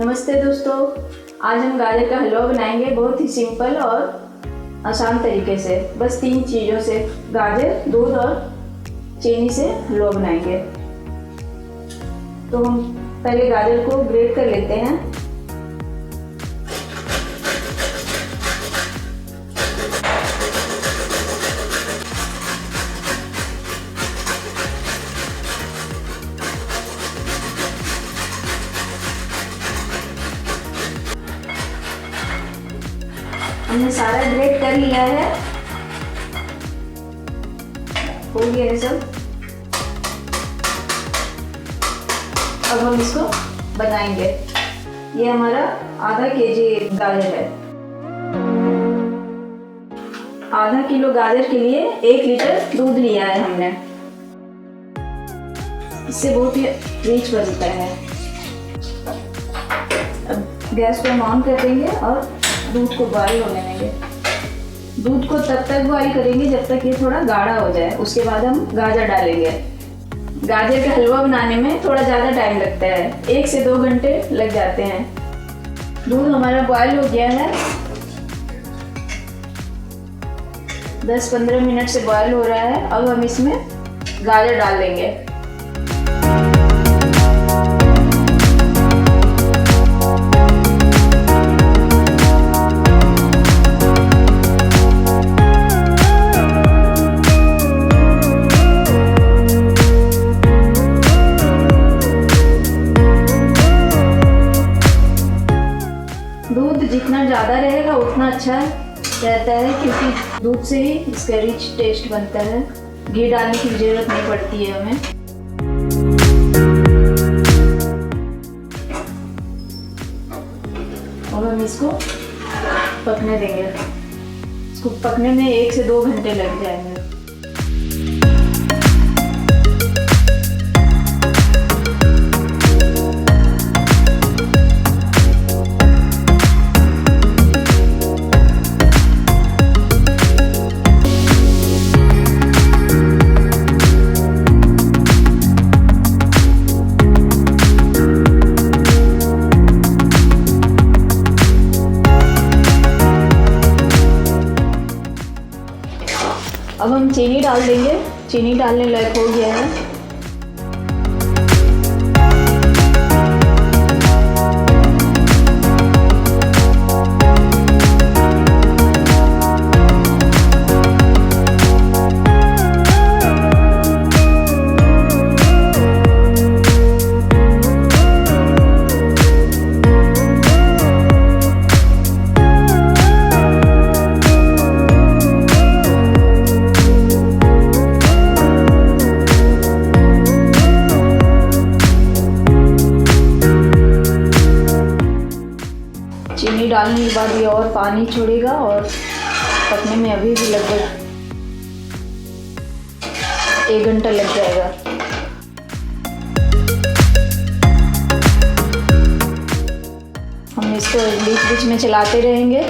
नमस्ते दोस्तों, आज हम गाजर का हलवा बनाएंगे बहुत ही सिंपल और आसान तरीके से। बस 3 चीज़ों से गाजर, दूध और चीनी से हलवा बनाएंगे। तो हम पहले गाजर को ग्रेट कर लेते हैं। हमने सारा ग्रेट कर लिया है, हो गया है सब। अब हम इसको बनाएंगे। ये हमारा आधा केजी गाजर है। आधा किलो गाजर के लिए 1 लीटर दूध लिया है हमने। इससे बहुत ही रिच बनता है। अब गैस को हम ऑन कर देंगे और दूध को बॉईल होने देंगे। दूध को तब तक बॉईल करेंगे जब तक ये थोड़ा गाढ़ा हो जाए। उसके बाद हम गाजर डालेंगे। गाजर का हलवा बनाने में थोड़ा ज़्यादा टाइम लगता है, 1 से 2 घंटे लग जाते हैं। दूध हमारा बॉईल हो गया है, 10-15 मिनट से बॉईल हो रहा है। अब हम इसमें गाजर डाल देंगे। दूध जितना ज़्यादा रहेगा उतना अच्छा रहता है, क्योंकि दूध से ही इसका रिच टेस्ट बनता है। घी डालने की ज़रूरत नहीं पड़ती है हमें। और हम इसको पकने देंगे। इसको पकने में 1 से 2 घंटे लग जाएंगे। अब हम चीनी डाल देंगे। चीनी डालने लायक हो गया है। चीनी डालने के बाद ये और पानी छोड़ेगा और पकने में अभी भी लगभग 1 घंटा लग जाएगा। हम इसको बीच बीच में चलाते रहेंगे।